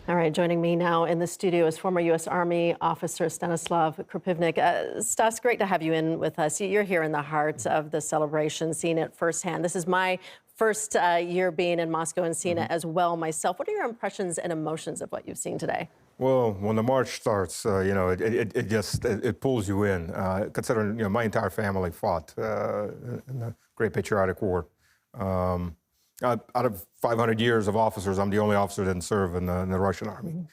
All right, joining me now in the studio is former U.S. Army officer Stanislav Krupivnik. Stas, great to have you in with us. You're here in the heart of the celebration, seeing it firsthand. This is my first year being in Moscow and seeing it as well myself. What are your impressions and emotions of what you've seen today? Well, when the march starts, it just pulls you in. Considering my entire family fought in the Great Patriotic War. Out of 500 years of officers, I'm the only officer that didn't serve in the Russian army.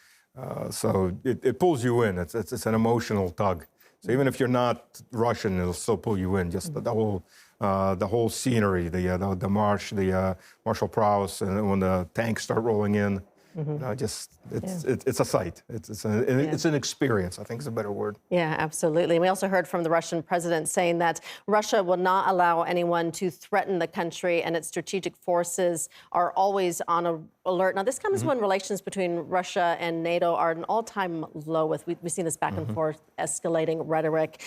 So it pulls you in. It's an emotional tug. So even if you're not Russian, it'll still pull you in. Just the whole scenery, the march, the martial prowess, and when the tanks start rolling in. It's a sight. It's an experience, I think is a better word. Yeah, absolutely. We also heard from the Russian president saying that Russia will not allow anyone to threaten the country, and its strategic forces are always on alert. Now, this comes when relations between Russia and NATO are at an all-time low. We've seen this back and forth escalating rhetoric.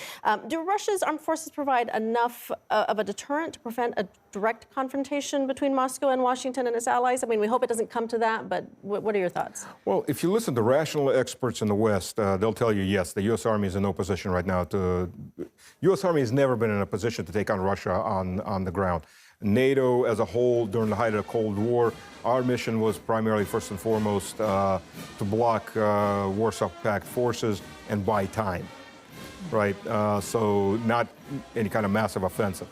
Do Russia's armed forces provide enough of a deterrent to prevent a direct confrontation between Moscow and Washington and its allies? I mean, we hope it doesn't come to that, but what are your thoughts? Well, if you listen to rational experts in the West, they'll tell you, yes, the U.S. Army is in no position right now U.S. Army has never been in a position to take on Russia on the ground. NATO as a whole, during the height of the Cold War, our mission was primarily, first and foremost, to block Warsaw Pact forces and buy time, right? So not any kind of massive offensive.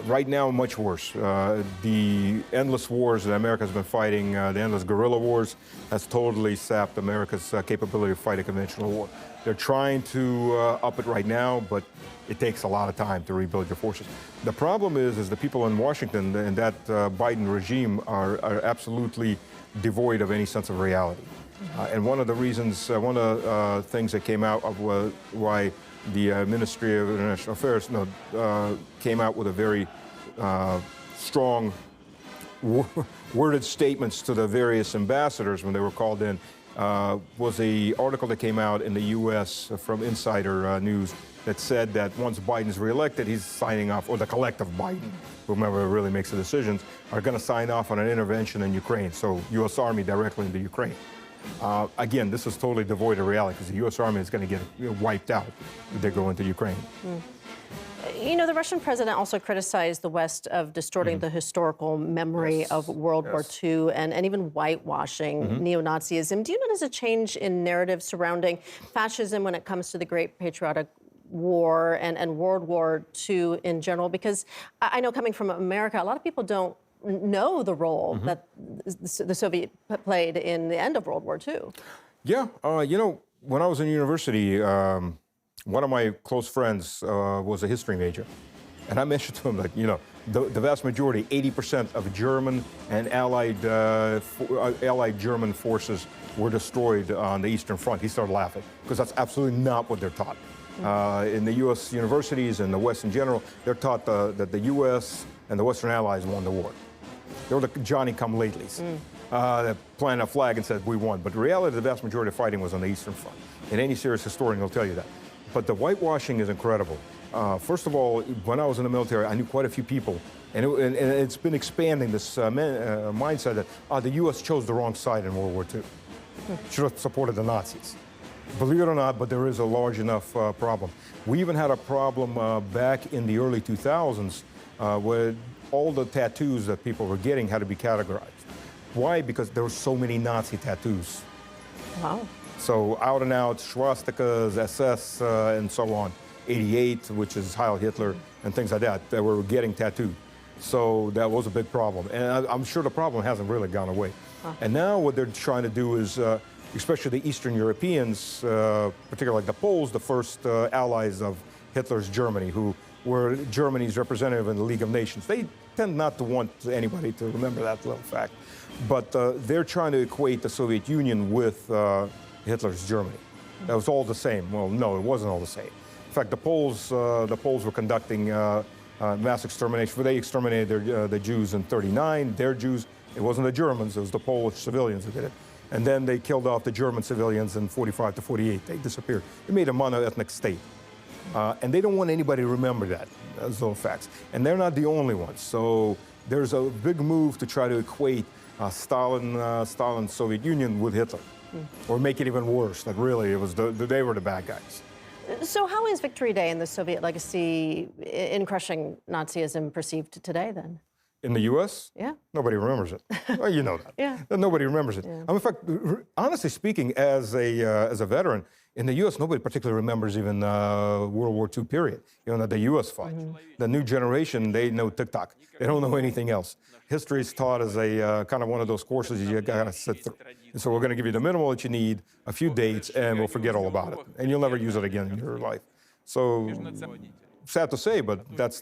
Right now, much worse. The endless wars that America has been fighting, the endless guerrilla wars, has totally sapped America's capability to fight a conventional war. They're trying to up it right now, but it takes a lot of time to rebuild your forces. The problem is the people in Washington and that Biden regime are absolutely devoid of any sense of reality. And one of the reasons, one of the things that came out of why the Ministry of International Affairs came out with a very strong worded statements to the various ambassadors when they were called in, was an article that came out in the U.S. from Insider News that said that once Biden's reelected, he's signing off, or the collective Biden, whomever really makes the decisions, are going to sign off on an intervention in Ukraine. So U.S. Army directly into Ukraine. Again, this is totally devoid of reality because the U.S. Army is going to get wiped out if they go into Ukraine. You know, the Russian president also criticized the West of distorting the historical memory of World War II and even whitewashing neo-Nazism. Do you notice a change in narrative surrounding fascism when it comes to the Great Patriotic War and World War II in general? Because I know, coming from America, a lot of people don't know the role that the Soviet played in the end of World War II. Yeah, when I was in university, one of my close friends was a history major. And I mentioned to him that, the vast majority, 80% of German and allied German forces were destroyed on the Eastern Front. He started laughing, because that's absolutely not what they're taught. In the U.S. universities and the West in general, they're taught that the U.S. and the Western allies won the war. They were the Johnny-come-latelys that planted a flag and said, we won. But in reality, the vast majority of fighting was on the Eastern Front. And any serious historian will tell you that. But the whitewashing is incredible. First of all, when I was in the military, I knew quite a few people. And it's been expanding this mindset that the U.S. chose the wrong side in World War II. Should have supported the Nazis. Believe it or not, but there is a large enough problem. We even had a problem back in the early 2000s where all the tattoos that people were getting had to be categorized. Why? Because there were so many Nazi tattoos. Wow. So out and out swastikas, SS, and so on. 88, which is Heil Hitler, and things like that were getting tattooed. So that was a big problem. And I'm sure the problem hasn't really gone away. And now what they're trying to do is, especially the Eastern Europeans, particularly like the Poles, the first allies of Hitler's Germany, who were Germany's representative in the League of Nations. They tend not to want anybody to remember that little fact. But they're trying to equate the Soviet Union with Hitler's Germany. That was all the same. Well, no, it wasn't all the same. In fact, the Poles were conducting mass extermination. They exterminated the Jews in '39. Their Jews, it wasn't the Germans, it was the Polish civilians who did it. And then they killed off the German civilians in '45 to '48. They disappeared. They made a mono-ethnic state. And they don't want anybody to remember that, those little facts. And they're not the only ones. So there's a big move to try to equate Stalin's Soviet Union with Hitler, or make it even worse, that really it was they were the bad guys. So how is Victory Day and the Soviet legacy in crushing Nazism perceived today, then? In the U.S., Yeah. nobody remembers it. Well, you know that. Yeah. Nobody remembers it. Yeah. In fact, honestly speaking, as a veteran, in the U.S., nobody particularly remembers even World War II period, that the U.S. fought. The new generation, they know TikTok. They don't know anything else. History is taught as a kind of one of those courses you gotta sit through. And so we're gonna give you the minimal that you need, a few dates, and we'll forget all about it. And you'll never use it again in your life. So, sad to say, but that's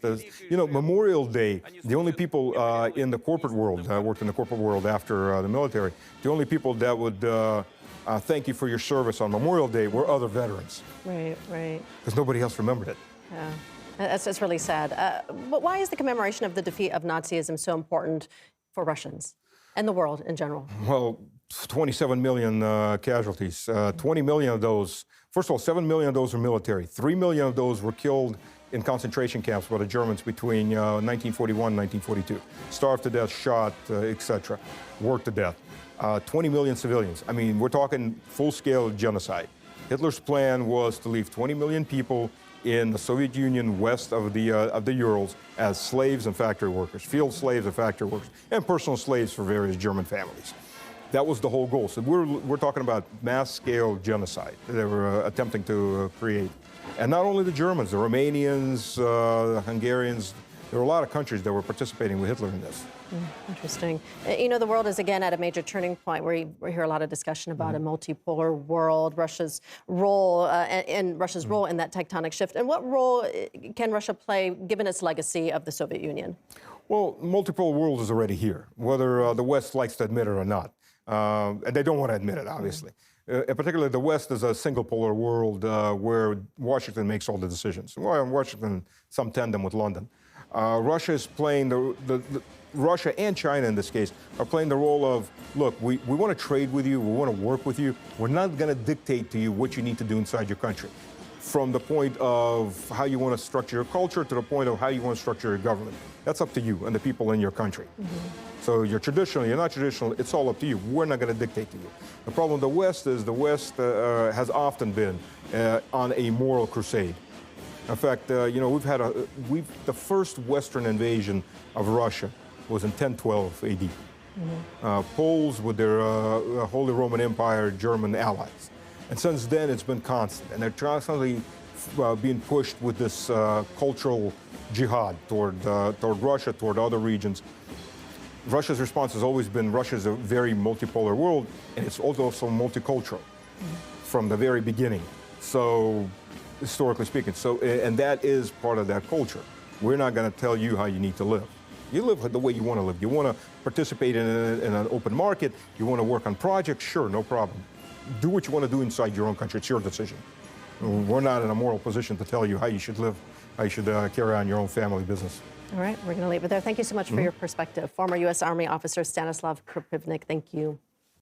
Memorial Day, the only people in the corporate world, I worked in the corporate world after the military, the only people that would thank you for your service on Memorial Day were other veterans. Right, right. Because nobody else remembered it. Yeah. That's really sad. But why is the commemoration of the defeat of Nazism so important for Russians and the world in general? Well, 27 million casualties. 20 million of those, first of all, 7 million of those were military. 3 million of those were killed in concentration camps by the Germans between 1941 and 1942. Starved to death, shot, etc., worked to death. 20 million civilians. I mean, we're talking full-scale genocide. Hitler's plan was to leave 20 million people in the Soviet Union west of the Urals as slaves and factory workers, field slaves and factory workers, and personal slaves for various German families. That was the whole goal. So we're talking about mass-scale genocide that they were attempting to create. And not only the Germans, the Romanians, the Hungarians, there were a lot of countries that were participating with Hitler in this. Interesting. The world is again at a major turning point where we hear a lot of discussion about a multipolar world, Russia's role and Russia's role in that tectonic shift. And what role can Russia play given its legacy of the Soviet Union? Well, multipolar world is already here, whether the West likes to admit it or not. And they don't want to admit it, obviously. In particular, the West is a single polar world where Washington makes all the decisions. Well, Washington, some tandem with London. Russia is playing Russia and China, in this case, are playing the role of, look, we want to trade with you, we want to work with you. We're not going to dictate to you what you need to do inside your country. From the point of how you want to structure your culture to the point of how you want to structure your government. That's up to you and the people in your country. So you're traditional, you're not traditional, it's all up to you. We're not going to dictate to you. The problem with the West is the West has often been on a moral crusade. In fact, we've had the first Western invasion of Russia was in 1012 AD. Poles with their Holy Roman Empire, German allies. And since then, it's been constant. And they're constantly being pushed with this cultural jihad toward Russia, toward other regions. Russia's response has always been Russia's a very multipolar world, and it's also multicultural from the very beginning. So, historically speaking, and that is part of that culture. We're not going to tell you how you need to live. You live the way you want to live. You want to participate in an open market. You want to work on projects. Sure, no problem. Do what you want to do inside your own country. It's your decision. We're not in a moral position to tell you how you should live, how you should carry on your own family business. All right, we're going to leave it there. Thank you so much for your perspective. Former U.S. Army officer Stanislav Krupivnik, thank you.